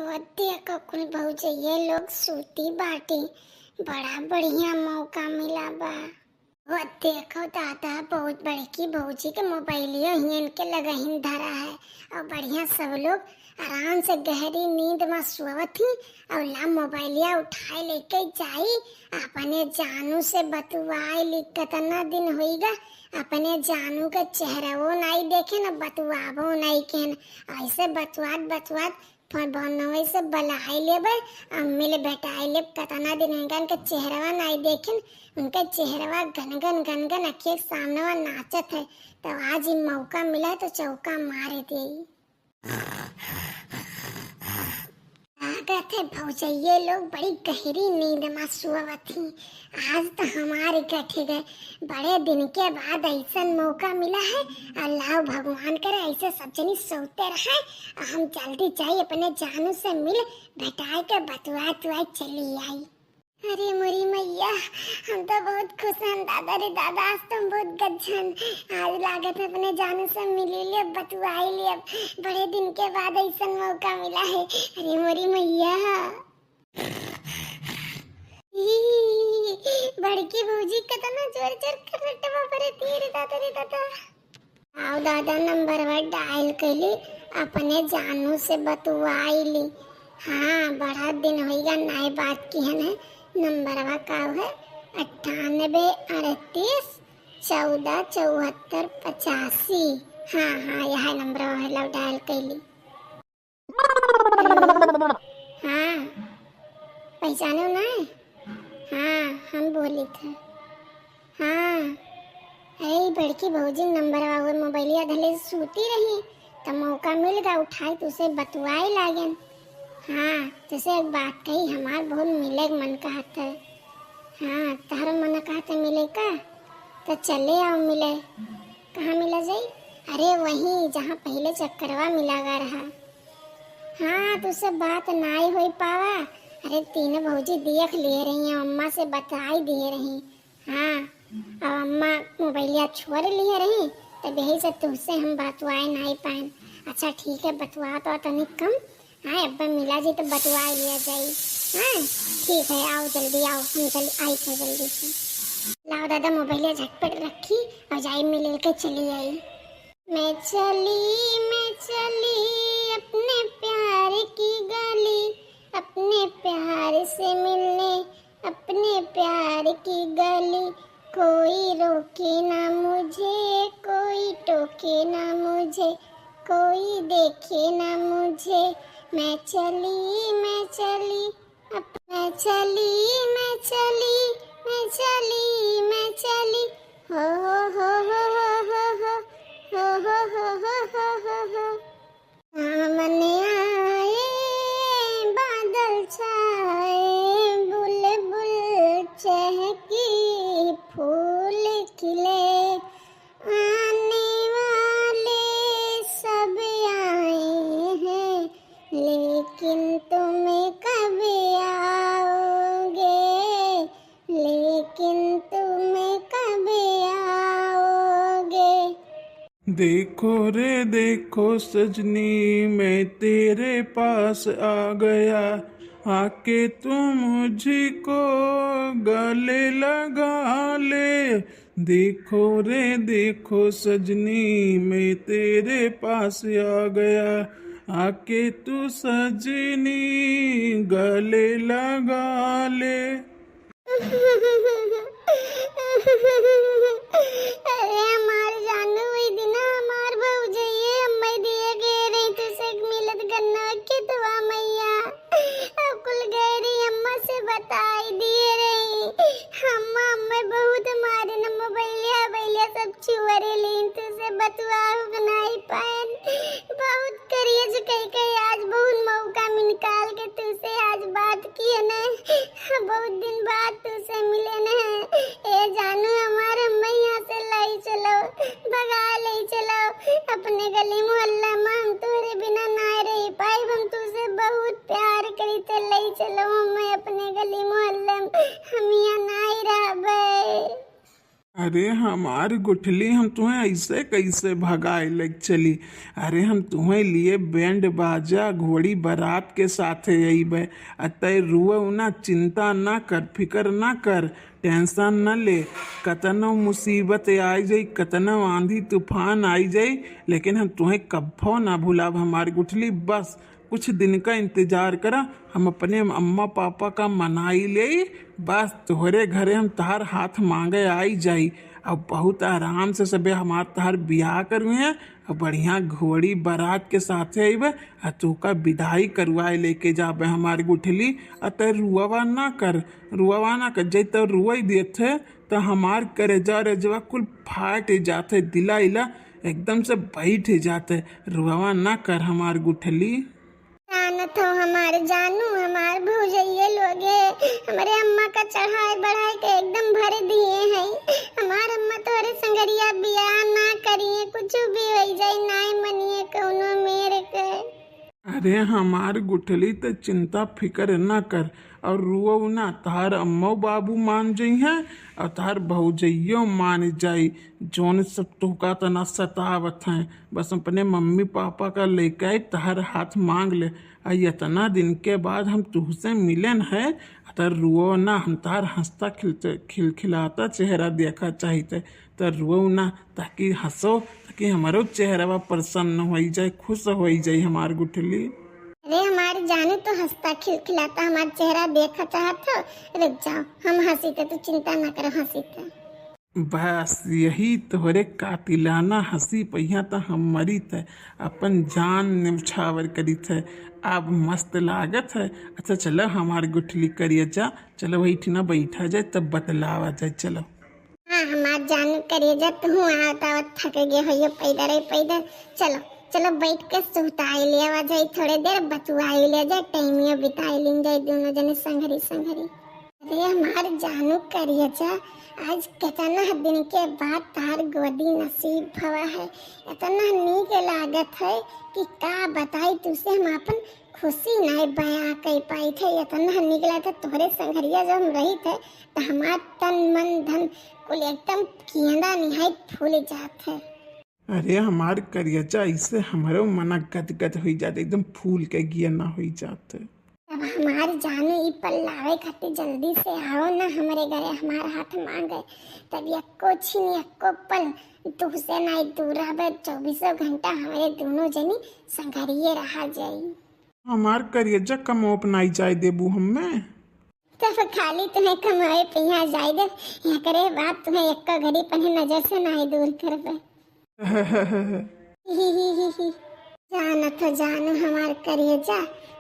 देखो कुल भौजी ये लोग सूती बाटी। बड़ा बढ़िया मौका मिला बा। वो देखो दादा बहुत बड़की भौजी के मोबाइलियो ही इनके लगहिन धरा है और बढ़िया सब लोग आराम से गहरी नींद में सोवत ही और ला मोबाइलिया उठाए लेके जाई अपने जानू से बतुआई ली कितना दिन होईगा अपने जानू के चेहरा वो नहीं देखे न बतुआबो नहीं के ऐसे बतुआत बतुआत बनवे से बलाई लेबे अम्मी ले बेटाई ले कतना दिन इनका चेहरा नहीं देखे उनका चेहरा गनगन गनगन अखिए सामने नाचत है। तो आज ही मौका मिला तो चौका मारे दे। कहते भौजी ये लोग बड़ी गहरी नींद में सोवत थी। आज तो हमारे गठे गए बड़े दिन के बाद ऐसा मौका मिला है। अल्लाह भगवान करे ऐसे सब जनी सोते रहे। हम जल्दी जाए अपने जानू से मिल बेटाई के बतुआ तुआ चली आई। अरे मोरी मैया हम तो बहुत खुश हैं दादा रे दादा आज तुम बहुत गज्जन आज लागत है अपने जानू से मिली ले बतुआई ले बड़े दिन के बाद ऐसा मौका मिला है। अरे मोरी मैया बड़की भौजी कितना जोर जोर कर रटवा परे तीर दादा रे दादा। आओ दादा नंबर वर डायल कली अपने जानू से बतुआई ली। हाँ बड़ा दिन होगा नई बात की है ना। नंबर का है 98 38 14 74 85। हाँ हाँ यह नंबर है लो डायल कैली। हाँ पहचानो ना। हाँ हम बोली थे। हाँ अरे बड़की भौजी नंबर हुए मोबाइलिया धले सूती रही तो मौका मिल गया उठाई तो उसे बतुआई लागन। हाँ तुझसे एक बात कही हमार बहुत मिले मन कहता है। हाँ तारा मन कहता मिले का तो चले आओ मिले। कहाँ मिला जाई? अरे वहीं जहाँ पहले चक्करवा मिला रहा। हाँ तुझसे बात नाई हो पावा। अरे तीनों भौजी देख लिए रही हैं अम्मा से बताई दिए रही। हाँ अब अम्मा मोबाइलिया छोड़ लिए रही तब यही से तुझसे हम बतवाए नहीं पाए। अच्छा ठीक है बतवा तो तनिक कम। हाँ अब्बा मिला जी तो बतवा लिया जाए। हाँ ठीक है आओ जल्दी आओ हम चल आई थे जल्दी से। लाओ दादा मोबाइल झटपट रखी और जाई में लेके चली आई। मैं चली अपने प्यार की गली अपने प्यार से मिलने अपने प्यार की गली। कोई रोके ना मुझे कोई टोके ना मुझे कोई देखे ना मुझे। मैं चली मैं चली मैं चली मैं चली मैं चली मैं चली हो हो हो हो हो हो हो हो हो हो हो। सामने आए बादल छाए बुलबुल चहकी फूल खिले आने वाले सब आए हैं लेकिन तुम कब आओगे लेकिन तुम कब आओगे। देखो रे देखो सजनी मैं तेरे पास आ गया आके तुम मुझको गले लगा ले। देखो रे देखो सजनी मैं तेरे पास आ गया आके तू सजनी गले लगा ले। अरे हमार जानू हुई दिन हमार भौजी अम्मा दिए गए रही तुझसे मिलत गन्ना के दुआ मैया अब कुल गए रही अम्मा से बताई दिए रही। अम्मा अम्मा बहुत हमारे न मोबाइलिया बैलिया सब छुअरे लीन तुझसे बतवा बनाई पान बहुत करिए जो कहीं आज बहुत मौका में निकाल के तुझसे आज बात की है ना। बहुत दिन बाद तुझसे मिले ना। ए जानू हमारे मैया से लाई चलो भगा ले चलो अपने गली मोहल्ला में हम तुम्हारे बिना ना रह पाए हम तुझसे बहुत प्यार करी तो लाई चलो मैं अपने गली मोहल्ला में हम यहाँ ना रह। अरे हमार गुठली, हम तुम्हें ऐसे कैसे भगाए लग चली? अरे हम तुम्हें लिए बैंड बाजा घोड़ी बारात के साथे अइबे। अतः रुआ ना, चिंता ना कर, फिकर ना कर, टेंशन न ले। कतनो मुसीबत आई जाई, कतनो आंधी तूफान आई जाई, लेकिन हम तुम्हें कब्बो ना भुलाब हमारी गुठली। बस कुछ दिन का इंतजार करा, हम अपने अम्मा पापा का मनाई ले, बस तोहरे घरे हम तहार हाथ मांगे आई जाई। अब बहुत आराम से सबे हमार तहार ब्याह करुए हैं, और बढ़िया घोड़ी बारात के साथे अइबे, और तू का विदाई करवाए लेके जाबे हमारी गुठली। अतः रुआवा ना कर, रुआवा ना कर, जै तो रुआई देते तो हमार करेजा रेजवा कुल फाट जाते, दिला इला एकदम से बैठ जाते। रुआवा ना कर हमार गुठली। जानत हो हमारे जानू, हमारे भौजैये लोग हमारे अम्मा का चढ़ाई बढ़ाई के एकदम भर दिए हैं। हमार अम्मा तोरे संगरिया बियाह ना करिए, कुछ भी हो जाए ना मनिए कौनो मेरे के। अरे हमार गुठली तो चिंता फिकर ना कर, और रुओ ना, तार अम्मो बाबू मान जाई हैं, और तार भौजैयो मान जाई। जोन सब तुका तना सतावत हैं, बस अपने मम्मी पापा का लेके आई, तार हाथ मांग ले। और इतना दिन के बाद हम तुझसे मिलन है, तो रुओ ना, हम तार हंसता खिलखिलाता चेहरा देखा चाहिए। तो रुओ ना, ताकि हंसो, ताकि हमारो चेहरा प्रसन्न हो जाए, खुश हो जाए हमार गुठली। अरे हमारे जानू तो हंसता खिलखिलाता हमारा चेहरा देखा चाहत हो। रुक जाओ, हम हंसीते, तो चिंता ना करो, हंसीते। बस यही तोहरे कातिलाना हंसी पहिया तो हम मरी थे, अपन जान निछावर करी थे। अब मस्त लागत है। अच्छा चलो हमारी गुठली करिए जा, चलो वही ठिना बैठा जाए, तब बतलावा जाए। चलो हाँ, हमार जानू करिए जा, तू आता थक गए हो पैदल पैदल। चलो चलो बैठ के सुताई ले आवा जाए, थोड़े देर बतुआई ले जाए, टाइमिया बिताई ले जाए दोनों जने संघरी संघरी। अरे हमार जानू करिए जा, आज कितना दिन के बाद तार गोदी नसीब भवा है। इतना नीक लागत है कि का बताई तुसे, हम अपन खुशी नहीं बयां कर पाई थे। इतना नीक लागत तोहरे संघरिया जब हम रही थे, तो हमार तन मन धन कुल एकदम केंदा निहायत फूल जात है। अरे हमार करियचा, इससे हमारो मना गदगद हो जाते, एकदम फूल के गिया ना हो जाते। अब हमार जानू ई पल लावे खातिर जल्दी से आओ ना हमारे घरे, हमार हाथ मांगे। तब यक्को छीन यक्को पल तुझसे नहीं दूर रहे, 24 घंटा हमारे दोनों जनी संघरिये रहा जाई। हमार करियचा कम अपनाई जाए देबू हमें, तब खाली तुम्हें कमाए पिया जाए दे, यहाँ करे बात तुम्हें यक्को घड़ी पन्हे नजर से नहीं दूर कर पे। जाना तो जानू हमार करियजा,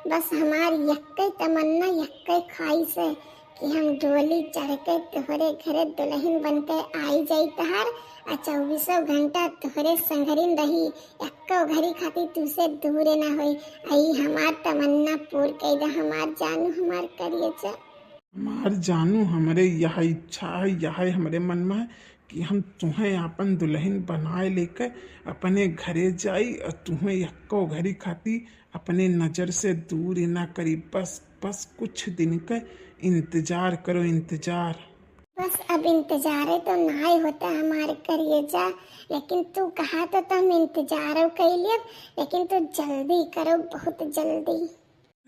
बस हमार यक्के तमन्ना यक्के ख्वाहिश है कि हम डोली चढ़ के तोहरे घरे दुल्हन बन के आई जाई तहार, और 24 घंटा तोहरे संघरिन रही, यक्को घड़ी खातिर तुसे दूर ना होई। आई हमार तमन्ना पूर कर दे हमार जानू हमार करियजा। हमार जानू, हमारे यह इच्छा है, यह हमारे मन में है कि हम तुम्हें अपन दुल्हन बनाए लेकर अपने घरे जाई, और तुम्हें यक्को घड़ी खाती अपने नज़र से दूर ना करी। बस बस कुछ दिन का इंतजार करो, इंतजार। बस अब इंतजार तो ना ही होता हमारे करियजा, लेकिन तू कहा तो हम इंतजार कर लिए, लेकिन तू जल्दी करो, बहुत जल्दी।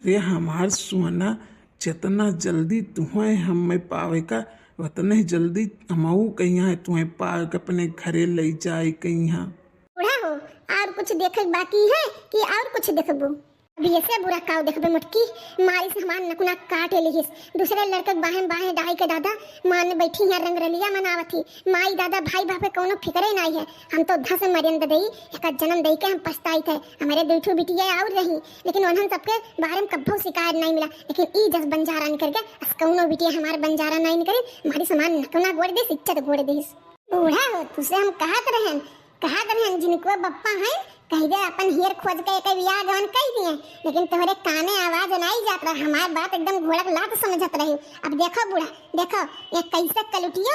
रे हमार सोना, जितना जल्दी तुम्हें हमें पावे का, उतने जल्दी हमहू कहीं तुम्हें पार अपने घरे ले जाए कहीं। बूढ़ा हो, और कुछ देखे बाकी है कि और कुछ देखबू? अभी ऐसे बुरा काव देखबे मुटकी मारी से हमार नकुना काट लिहिस। दूसरे लड़के बाहें बाहें डाई के दादा मान बैठी है, रंग रलिया मनावती। माई दादा भाई बापे कोनो फिक्रे नहीं है। हम तो धस मरियंद दई एक जन्म दई के हम पछताई थे। हमारे दूठू बिटिया और रही, लेकिन उन्हन सबके बारे में कब्बो शिकायत नहीं मिला। लेकिन ई जस बंजारा निकल के कौनो बिटिया हमार बंजारा नहीं निकले, हमारी समान नकुना गोड़ दिस, इज्जत गोड़ दिस। बूढ़ा हो, तुसे हम कहत रहन जिनको बप्पा हैं कही दे अपन हियर खोज के एक बियाह गवन कई दिए, लेकिन तोहरे काने आवाज नहीं जात रहा, हमार बात एकदम घोड़क लात समझत रही। अब देखो बूढ़ा, देखो ये कैसे कलुटियो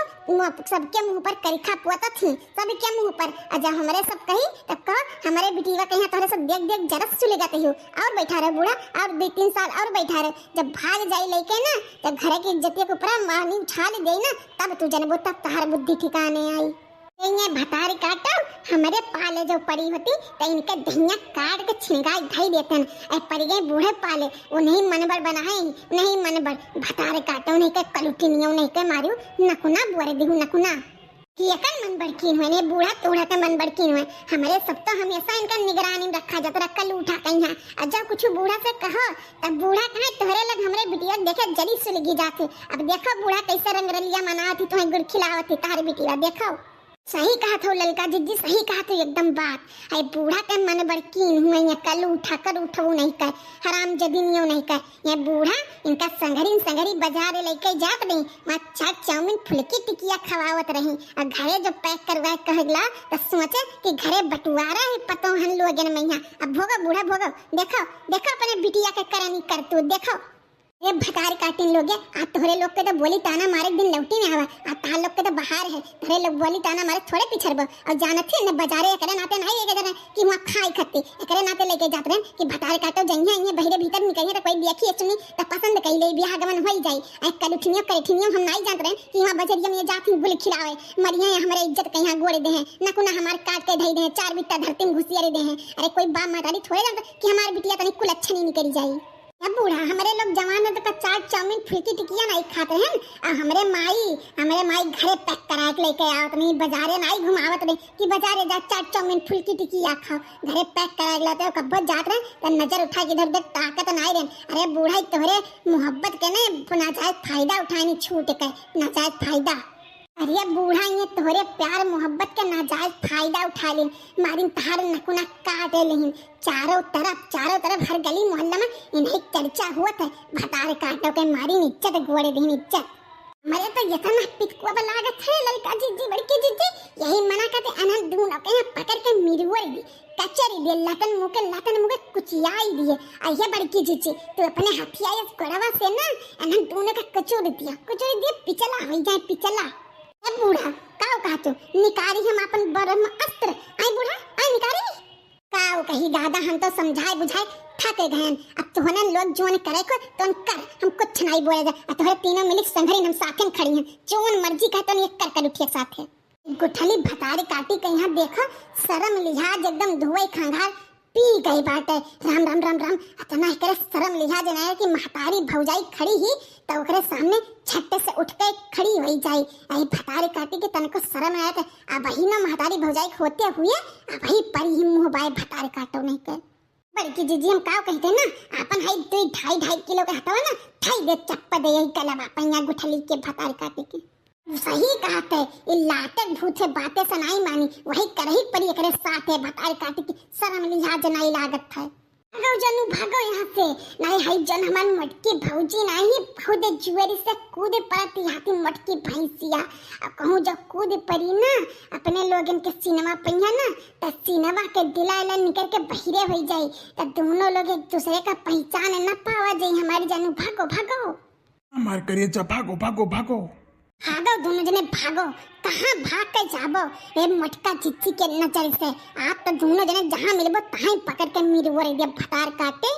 सबके मुंह पर करिखा पुआता थी, सबके मुंह पर। और जब हमारे सब कही तब कहो हमारे बिटिया कहीं तोहरे सब देख देख जरस सुले जाते हो। और बैठा रहे बूढ़ा, और 2-3 साल और बैठा रहे, जब भाग जाई लेके ना तो घरे की इज्जत के ऊपर मानी उछाल दे ना, तब तू जनबो, तब तहार बुद्धि ठिकाने आई। ये भतारी काटो हमारे पाले जो पड़ी होती तो इनके दहिया काट के छिंगाई धाई देते हैं। ऐ पड़ गए बूढ़े पाले, वो नहीं मनबर बनाए, नहीं मनबर भतारे काटो, नहीं के कलुटी नहीं, नहीं के मारियो नकुना बुआरे दिहु नकुना कि एकन मन बड़कीन हुए ने बूढ़ा तोड़ा के मन बड़कीन हुए। हमारे सब तो हमेशा इनका निगरानी में रखा जाता, कल उठा कहीं है। और जब कुछ बूढ़ा से कहो तब बूढ़ा कहे तोहरे लग हमरे बिटिया देखे जली सुलगी जाते। अब देखो बूढ़ा कैसे रंगरलिया मनाती, तुम्हें गुड़ खिलावती तार बिटिया। देखो सही कहा था ललका जिज्जी, सही कहा था एकदम बात। आई बूढ़ा के मन बड़कीन हुए, ये कल उठा कर उठो नहीं कर, हराम जदीनियो नहीं कर। ये बूढ़ा इनका संघरी बाजार लेके जात नहीं, वहाँ चाट चाउमीन फुलकी टिकिया खवावत रही। और घरे जो पैक करवाए कहला तो सोचे कि घरे बटुआरा है पतो हन लोग मैया। अब भोगो बूढ़ा भोगो, देखो देखो अपने बिटिया के करनी कर तू देखो। ये भतारी काटिन लोग आ तोहरे लोग के तो बोली ताना मारे दिन लौटी नहीं आवा, आ तार लोग के तो बाहर है, तोहरे लोग बोली ताना मारे थोड़े पिछड़बो। और जानत है न बाजारे एकरे नाते नहीं लेके जाते कि वहां खाई खत्ती, एकरे नाते लेके जाते हैं कि भतारी काटो जइया इने बहिरे भीतर निकलिए तो कोई देखिए सुनी तो पसंद कई ले बियाह गमन होई जाई। आ कलुठनियो करेठनियो हम नहीं जानते हैं कि वहां बजरिया में जाती गुल खिलावे मरिया हमारे इज्जत कहीं गोड़े दे हैं न कुना हमार काट के धई दे, 4 बिट्टा धरती में घुसियारे दे हैं। अरे कोई बाप मातारी थोड़े जानते कि हमार बिटिया तनी कुल अच्छा नहीं निकली जाई। अब बूढ़ा हमारे लोग जवान में तो चाट चाउमीन फुलकी टिकिया नहीं खाते हैं, और हमारे माई घरे पैक करा के लेके आवत नहीं, बाजारे नहीं घुमावत नहीं कि बाजारे जा चाट चाउमीन फुलकी टिकिया खाओ, घरे पैक करा के लाते हो। कब्बो जात रहे तो नजर उठा के इधर उधर ताकत नहीं रहे। अरे बूढ़ा तोहरे मोहब्बत के ना नाजायज फायदा उठानी छूट के नाजायज फायदा। अरे बूढ़ा ये तोहरे प्यार मोहब्बत के नाजायज फायदा उठा ले, मारिन तहार नकुना काटे लेहिन। चारों तरफ हर गली मोहल्ला में इन्हें चर्चा हुआ था, भतार काटो के मारिन इज्जत गोड़े दिन इज्जत। मरे तो इतना पिटकुआ लागत है ललका जिज्जी बड़की जिज्जी, यही मना करते अनंत दून के पकड़ के मिरवर दी कचरी दे लतन मुके कुचियाई दिए। आइए बड़की जिज्जी तू अपने हथियार कोड़वा से ना अनंत दून का कचोरी दिए पिचला हो जाए पिचला। ए बूढ़ा काओ कहतो निकारी हम अपन ब्रह्म अस्त्र, आई बूढ़ा आई निकारी काओ कही दादा हम तो समझाए बुझाए थके गए। अब तोहने लोग जोन करे को तो कर, हम कुछ नहीं बोले जा। तोहरे तीनों मिलक संघरी हम साथे खड़ी हैं, जोन मर्जी कहतो नहीं कर उठिए साथे। गुठली भतारी काटी के यहाँ देखो शर्म लिहाज एकदम धुए खंगार पी गई बाटे। राम राम राम राम इतना करे शर्म लिहाज नहीं कि महतारी भौजाई खड़ी ही तो ओकरे सामने छट्टे से उठ के खड़ी हो जाई। आई भतारी काटी के तनको शर्म आए थे, अब ही ना महतारी भौजाई होते हुए अब ही पर ही मुंह बाय भतारी काटो नहीं कर। बड़की जीजी हम काव कहते ना अपन हाई 2.5 किलो के हटावा ना थाई दे चप्पा दे यही कलवा पैया गुठली के भतारी काटे के। सही कहते ये लाटक भूत है बातें से नहीं मानी, वही करही पड़ी एकरे साथ है भतारी काटे की शर्म लिहाज नहीं लागत है। भागो जनू भागो यहाँ से, नहीं हाई जन हमार मटकी भौजी नहीं खुद जुएरी से कूद पड़ती हाथी मटकी भैंसिया। अब कहूँ जब कूद पड़ी ना अपने लोगन के सिनेमा पहिया ना तो सिनेमा के दिला निकल के बहिरे हो जाये तो दोनों लोग एक दूसरे का पहचान न पावा जाये। हमारी जानू भागो भागो हमार करिए जा भागो भागो भागो भागो दोनों जने भागो। कहाँ भाग के जाबो ये मटका चिच्ची के नजर से। आप तो दोनों जने जहाँ मिलबो तहाँ ही पकड़ के मिरवर भतार काटे।